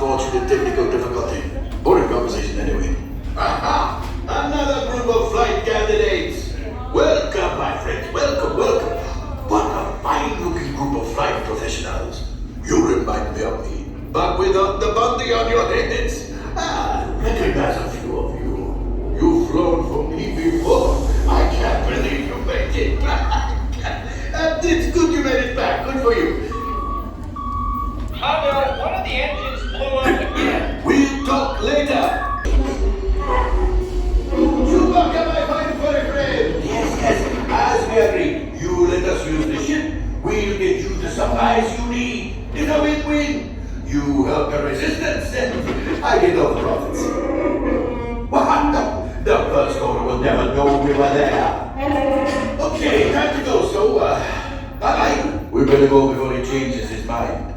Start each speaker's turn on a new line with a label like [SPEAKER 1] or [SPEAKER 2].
[SPEAKER 1] unfortunate technical difficulty. Boring conversation anyway.
[SPEAKER 2] Aha! Another group of flight candidates! Welcome, my friends, welcome, welcome. What a fine-looking group of flight professionals. You remind me of me, but without the bounty on your heads. Recognize a few of you. You've flown for me before. I can't believe you made it. It's good you made it back. Good for you.
[SPEAKER 3] Oh no, one of the engines blew up again.
[SPEAKER 2] We'll talk later. Chewbacca, my fine furry friend. Yes, as we agreed. You let us use the ship. We'll get you the supplies you need. It's a win-win. You help the resistance, and I get all the profits. What? The first owner will never know we were there. Okay, time to go, so, bye-bye. We better go before he changes his mind.